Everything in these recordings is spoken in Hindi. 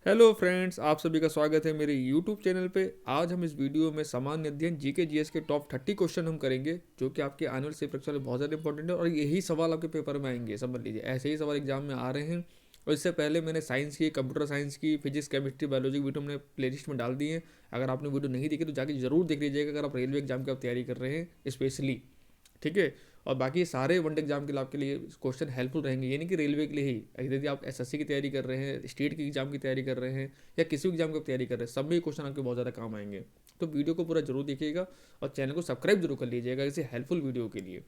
हेलो फ्रेंड्स, आप सभी का स्वागत है मेरे यूट्यूब चैनल पे। आज हम इस वीडियो में सामान्य अध्ययन जीके जीएस के टॉप 30 क्वेश्चन हम करेंगे, जो कि आपके आने वाले परीक्षा में बहुत ज़्यादा इंपॉर्टेंट है और यही सवाल आपके पेपर में आएंगे। समझ लीजिए, ऐसे ही सवाल एग्जाम में आ रहे हैं। और इससे पहले मैंने साइंस की, कंप्यूटर साइंस की, फिजिक्स, केमिस्ट्री, बायोलॉजी की वीडियो हमने प्लेलिस्ट में डाल दी है। अगर आपने वीडियो नहीं देखी तो जाके जरूर देख लीजिएगा, अगर आप रेलवे एग्जाम की आप तैयारी कर रहे हैं स्पेशली। ठीक है। और बाकी सारे वनडे एग्जाम के लिए आपके लिए क्वेश्चन हेल्पफुल रहेंगे, ये नहीं कि रेलवे के लिए ही। यदि आप एसएससी की तैयारी कर रहे हैं, स्टेट की एग्जाम की तैयारी कर रहे हैं, या किसी भी एग्जाम की तैयारी कर रहे हैं, सब में क्वेश्चन आपके बहुत ज़्यादा काम आएंगे। तो वीडियो को पूरा जरूर देखिएगा और चैनल को सब्सक्राइब जरूर कर लीजिएगा इसे हेल्पफुल वीडियो के लिए।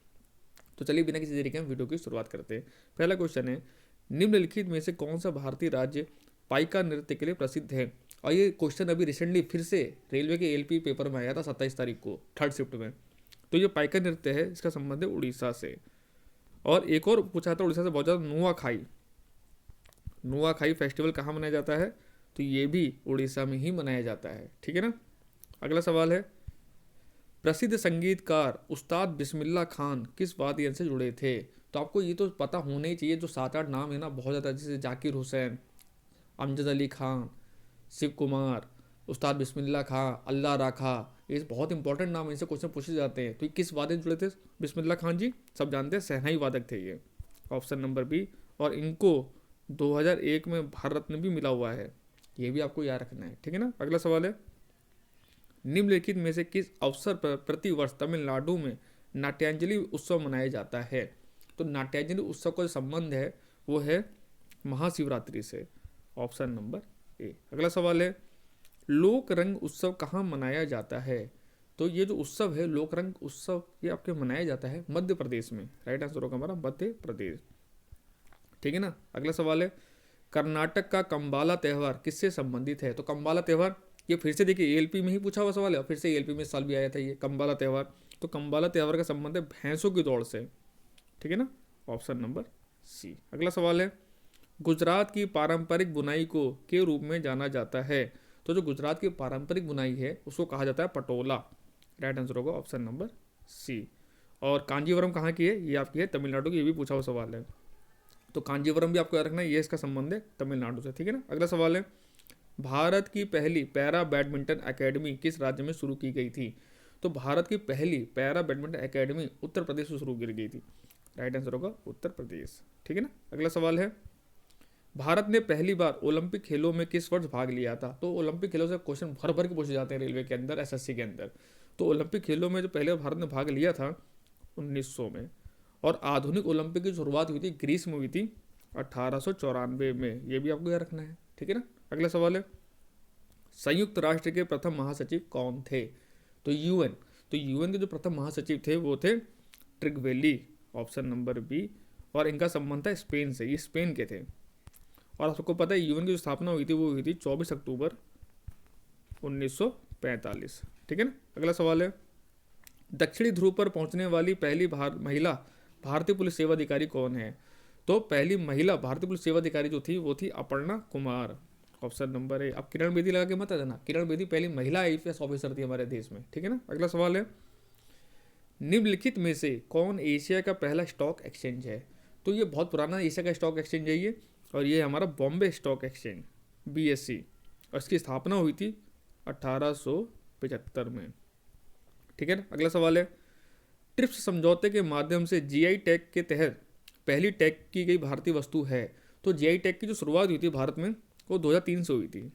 तो चलिए बिना किसी देरी के हम वीडियो की शुरुआत करते हैं। पहला क्वेश्चन है, निम्नलिखित में से कौन सा भारतीय राज्य पाइका नृत्य के लिए प्रसिद्ध है? और ये क्वेश्चन अभी रिसेंटली फिर से रेलवे के एलपी पेपर में आया था 27 तारीख को, थर्ड शिफ्ट में। तो ये पाइका नृत्य है, इसका संबंध है उड़ीसा से। और एक और पूछा था उड़ीसा से बहुत ज़्यादा, नुआखाई। नुआखाई फेस्टिवल कहाँ मनाया जाता है? तो ये भी उड़ीसा में ही मनाया जाता है। ठीक है ना। अगला सवाल है, प्रसिद्ध संगीतकार उस्ताद बिस्मिल्लाह खान किस वाद्य यंत्र से जुड़े थे? तो आपको ये तो पता होना ही चाहिए, जो 7-8 नाम है ना बहुत ज़्यादा, जैसे जाकिर हुसैन, अमजद अली खान, शिव कुमार, उस्ताद बिस्मिल्लाह खां, अल्लाह राखा, ये बहुत इंपॉर्टेंट नाम है, इनसे क्वेश्चन पूछे जाते हैं। तो ये किस वादक जुड़े थे? बिस्मिल्लाह खान जी सब जानते हैं, शहनाई वादक थे ये। Option number B. और इनको 2001 में भारत रत्न भी मिला हुआ है, ये भी आपको याद रखना है। ठीक है ना। अगला सवाल है, निम्नलिखित में से किस अवसर पर प्रतिवर्ष तमिलनाडु में नाट्यांजलि उत्सव मनाया जाता है? तो नाट्यांजलि उत्सव का जो संबंध है वो है महाशिवरात्रि से। Option number A. अगला सवाल है, लोक रंग उत्सव कहाँ मनाया जाता है? तो ये जो उत्सव है लोक रंग उत्सव, ये आपके मनाया जाता है मध्य प्रदेश में। राइट आंसर होगा हमारा मध्य प्रदेश। ठीक है ना। अगला सवाल है, कर्नाटक का कंबाला त्यौहार किससे संबंधित है? तो कंबाला त्यौहार, ये फिर से देखिए एलपी में ही पूछा हुआ सवाल है, फिर से एलपी में इस साल भी आया था ये कंबाला त्यौहार। तो कंबाला त्यौहार का संबंध है भैंसों की दौड़ से। ठीक है ना। Option number C. अगला सवाल है, गुजरात की पारंपरिक बुनाई को के रूप में जाना जाता है? तो जो गुजरात की पारंपरिक बुनाई है उसको कहा जाता है पटोला। राइट आंसर होगा ऑप्शन नंबर सी। और कांजीवरम कहाँ की है? ये आपकी है तमिलनाडु की, ये भी पूछा हुआ सवाल है। तो कांजीवरम भी आपको याद रखना है, ये इसका संबंध है तमिलनाडु से। ठीक है ना। अगला सवाल है, भारत की पहली पैरा बैडमिंटन एकेडमी किस राज्य में शुरू की गई थी? तो भारत की पहली para badminton academy Uttar Pradesh से शुरू की गई थी। राइट आंसर होगा उत्तर प्रदेश। ठीक है ना। अगला सवाल है, भारत ने पहली बार ओलंपिक खेलों में किस वर्ष भाग लिया था? तो ओलंपिक खेलों से क्वेश्चन भर भर के पूछे जाते हैं रेलवे के अंदर, एसएससी के अंदर। तो ओलंपिक खेलों में जो पहले भारत ने भाग लिया था 1900 में। और आधुनिक ओलंपिक की शुरुआत हुई थी ग्रीस में, हुई थी 1894 में। ये भी आपको याद रखना है। ठीक है ना। अगला सवाल है, संयुक्त राष्ट्र के प्रथम महासचिव कौन थे? तो यूएन। तो यूएन के जो प्रथम महासचिव थे वो थे ट्रिगवेली। Option number B. और इनका संबंध था स्पेन से, ये स्पेन के थे। और आपको पता है यूएन की जो स्थापना हुई थी वो हुई थी 24 अक्टूबर 1945। ठीक है ना। अगला सवाल है, दक्षिणी ध्रुव पर पहुंचने वाली पहली महिला भारतीय पुलिस सेवा अधिकारी कौन है? तो पहली महिला भारतीय पुलिस सेवा अधिकारी जो थी वो थी Aparna Kumar. Option number A. अब किरण बेदी लगा के मत आ जाना, किरण बेदी पहली महिला आईपीएस ऑफिसर थी हमारे देश में। ठीक है ना। अगला सवाल है, निम्नलिखित में से कौन एशिया का पहला स्टॉक एक्सचेंज है? तो ये बहुत पुराना एशिया का स्टॉक एक्सचेंज है ये, और ये हमारा बॉम्बे स्टॉक एक्सचेंज, बीएससी। और इसकी स्थापना हुई थी 1875 में। ठीक है ना। अगला सवाल है, ट्रिप्स समझौते के माध्यम से जीआई टैग के तहत पहली टैग की गई भारतीय वस्तु है? तो जीआई टैग की जो शुरुआत हुई थी भारत में वो 2003 से हुई थी।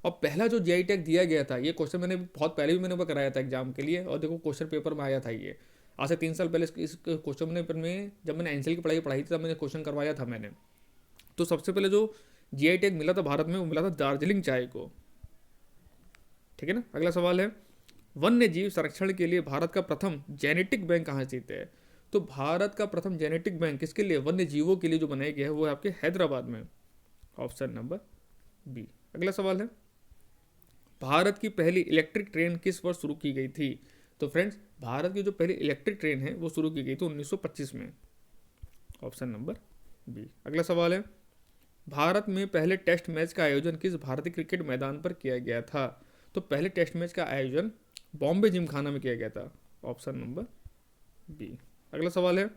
और पहला जो जीआई टैग दिया गया था, ये क्वेश्चन मैंने बहुत पहले भी मैंने कराया था एग्जाम के लिए, और देखो क्वेश्चन पेपर में आया था ये आज से 3 साल पहले। इस क्वेश्चन पेपर में जब मैंने एनसीएल की पढ़ाई थी तब मैंने क्वेश्चन करवाया था मैंने। तो सबसे पहले जो जीआई टैग मिला था भारत में वो मिला था दार्जिलिंग चाय को। ठीक है ना। अगला सवाल है, वन्य जीव संरक्षण के लिए भारत का प्रथम जेनेटिक बैंक कहाँ स्थित है? तो भारत का प्रथम जेनेटिक बैंक किसके लिए, वन्य जीवों के लिए जो बनाया गया है वो है आपके हैदराबाद में। Option number B. अगला सवाल है, भारत की पहली इलेक्ट्रिक ट्रेन किस वर्ष शुरू की गई थी? तो फ्रेंड्स, भारत की जो पहली इलेक्ट्रिक ट्रेन है वो शुरू की गई थी 1925 में। Option number B. अगला सवाल है, भारत में पहले टेस्ट मैच का आयोजन किस भारतीय क्रिकेट मैदान पर किया गया था? तो पहले टेस्ट मैच का आयोजन बॉम्बे जिमखाना में किया गया था। Option number B. अगला सवाल है,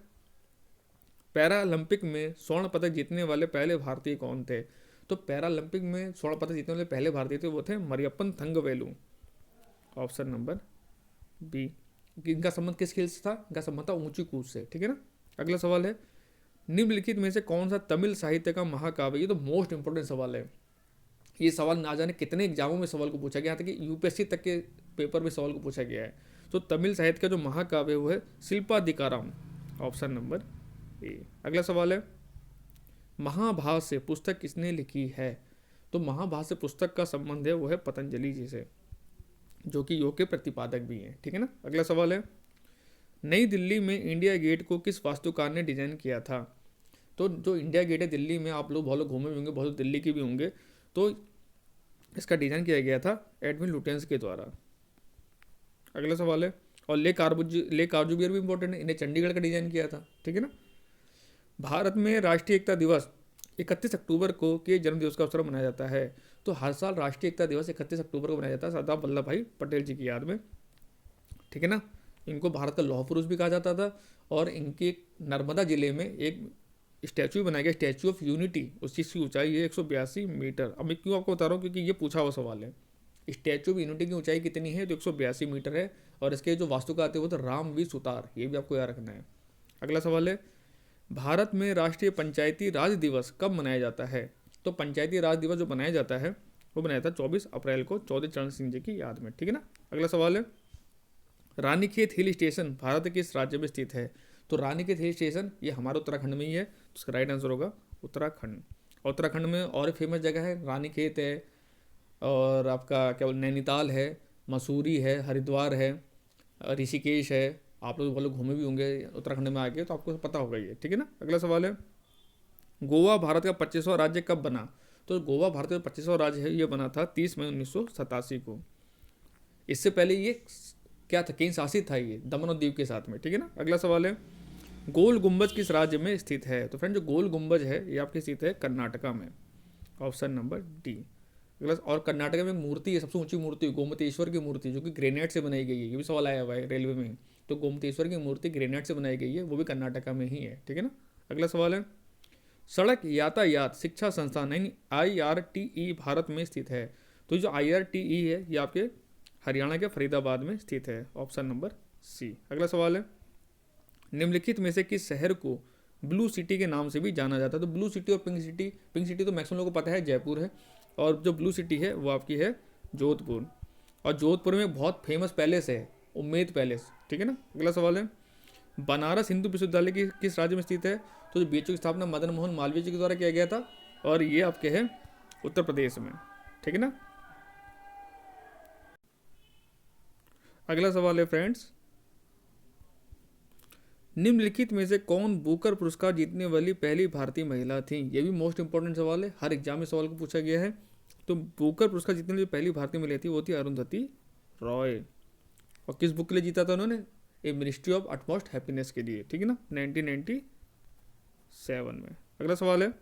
पैरालंपिक में स्वर्ण पदक जीतने वाले पहले भारतीय कौन थे? तो पैरालंपिक में स्वर्ण पदक जीतने वाले पहले भारतीय थे वो थे Mariyappan Thangavelu. Option number B. इनका संबंध किस खेल से था? इनका संबंध था ऊंची कूद से, ठीक है ना। अगला सवाल है, निम्नलिखित में से कौन सा तमिल साहित्य का महाकाव्य? ये तो मोस्ट इंपोर्टेंट सवाल है। ये सवाल ना जाने कितने एग्जामों में सवाल को पूछा गया, यहाँ तक कि यूपीएससी तक के पेपर में सवाल को पूछा गया है। तो तमिल साहित्य का जो महाकाव्य वो है शिल्पाधिकारम। Option number A. अगला सवाल है, महाभाष्य पुस्तक किसने लिखी है? तो महाभाष्य पुस्तक का संबंध है वो है पतंजलि जी से, जो कि योग के प्रतिपादक भी हैं, ठीक है ना। अगला सवाल है, नई दिल्ली में इंडिया गेट को किस वास्तुकार ने डिजाइन किया था? तो जो इंडिया गेट है दिल्ली में, आप लोग बहुत लोग घूमे भी होंगे, बहुत लोग दिल्ली के भी होंगे, तो इसका डिजाइन किया गया था एडविन लुटेंस के द्वारा। अगला सवाल है, और ले कार्बूजियर भी इंपॉर्टेंट है, इन्हें चंडीगढ़ का डिजाइन किया था, ठीक है ना। भारत में राष्ट्रीय एकता दिवस 31 अक्टूबर को के जन्म दिवस का अवसर मनाया जाता है। तो हर साल राष्ट्रीय एकता दिवस 31 अक्टूबर को मनाया जाता है सरदार वल्लभ भाई पटेल जी की याद में, ठीक है ना। इनको भारत का लौह पुरुष भी कहा जाता था। और इनके नर्मदा जिले में एक स्टैचू बनाया गया, स्टैचू ऑफ यूनिटी, उस चीज़ की ऊंचाई है 182 मीटर। अब मैं क्यों आपको बता रहा हूँ, क्योंकि ये पूछा हुआ सवाल है। स्टैचू ऑफ यूनिटी की ऊंचाई कितनी है? तो 182 मीटर है। और इसके जो वास्तुकार थे वो तो राम वी सुतार, ये भी आपको याद रखना है। अगला सवाल है, भारत में राष्ट्रीय पंचायती राज दिवस कब मनाया जाता है? तो पंचायती राज दिवस जो मनाया जाता है वो मनाया था 24 अप्रैल को चौधरी चरण सिंह जी की याद में, ठीक है ना। अगला सवाल है, रानीखेत हिल स्टेशन भारत के किस राज्य में स्थित है? तो रानीखेत हिल स्टेशन ये हमारे उत्तराखंड में ही है, तो उसका राइट आंसर होगा उत्तराखंड। उत्तराखंड में और फेमस जगह है, रानीखेत है, और आपका क्या बोल नैनीताल है, मसूरी है, हरिद्वार है, ऋषिकेश है। आप लोग बहुत लोग घूमे भी होंगे उत्तराखंड में आके, तो आपको पता होगा ये, ठीक है ना। अगला सवाल है, गोवा भारत का 25वां राज्य कब बना? तो गोवा भारत का 25वां राज्य है ये बना था 30 मई 1987 को। इससे पहले ये क्या था, केंद्र शासित था ये दमन और दीव के साथ में, ठीक है ना। अगला सवाल है, गोल गुंबज किस राज्य में स्थित है? तो फ्रेंड जो गोल गुंबज है ये आपकी स्थित है कर्नाटका में। Option number D. अगला, और कर्नाटक में मूर्ति है, सबसे ऊंची मूर्ति गोमतेश्वर की मूर्ति, जो कि ग्रेनाइट से बनाई गई है। ये भी सवाल आया हुआ है रेलवे में ही। तो गोमतेश्वर की मूर्ति ग्रेनाइट से बनाई गई है, वो भी कर्नाटका में ही है, ठीक है ना। अगला सवाल है, सड़क यातायात शिक्षा संस्थान यानी IRTE भारत में स्थित है। तो जो IRTE है ये आपके हरियाणा के फरीदाबाद में स्थित है। Option number C. अगला सवाल है, निम्नलिखित में से किस शहर को ब्लू सिटी के नाम से भी जाना जाता है? तो ब्लू सिटी और पिंक सिटी तो मैक्सिमम लोगों को पता है जयपुर है, और जो ब्लू सिटी है वो आपकी है जोधपुर। और जोधपुर में बहुत फेमस पैलेस है उम्मेद पैलेस, ठीक है ना। अगला सवाल है, बनारस हिंदू विश्वविद्यालय की किस राज्य में स्थित है? तो जो बीएचयू की स्थापना मदन मोहन मालवीय जी के द्वारा किया गया था, और ये आपके है उत्तर प्रदेश में, ठीक है ना। अगला सवाल है फ्रेंड्स, निम्नलिखित में से कौन बुकर पुरस्कार जीतने वाली पहली भारतीय महिला थी? ये भी मोस्ट इंपॉर्टेंट सवाल है, हर एग्जाम में सवाल को पूछा गया है। तो बुकर पुरस्कार जीतने वाली पहली भारतीय महिला थी वो थी अरुंधति रॉय। और किस बुक के लिए जीता था उन्होंने? ए मिनिस्ट्री ऑफ अटमोस्ट हैप्पीनेस के लिए, ठीक है ना, 1997 में। अगला सवाल है,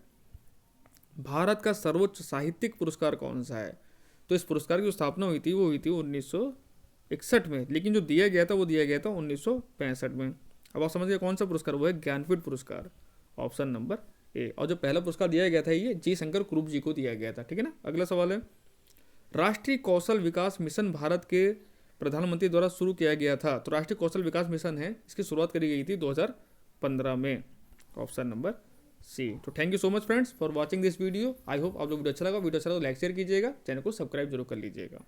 भारत का सर्वोच्च साहित्यिक पुरस्कार कौन सा है? तो इस पुरस्कार की जो स्थापना हुई थी वो हुई थी 1961 में, लेकिन जो दिया गया था वो दिया गया था 1965 में। अब आप समझिए कौन सा पुरस्कार, वो है ज्ञानपीठ पुरस्कार। Option number A. और जो पहला पुरस्कार दिया गया था ये जी शंकर कुरूप जी को दिया गया था, ठीक है ना। अगला सवाल है, राष्ट्रीय कौशल विकास मिशन भारत के प्रधानमंत्री द्वारा शुरू किया गया था। तो राष्ट्रीय कौशल विकास मिशन है, इसकी शुरुआत करी गई थी 2015 में। Option number C. तो thank you so much friends for watching this video. I hope आप लोग वीडियो अच्छा लगा। वीडियो अच्छा लगा तो लाइक शेयर कीजिएगा, चैनल को सब्सक्राइब जरूर कर लीजिएगा।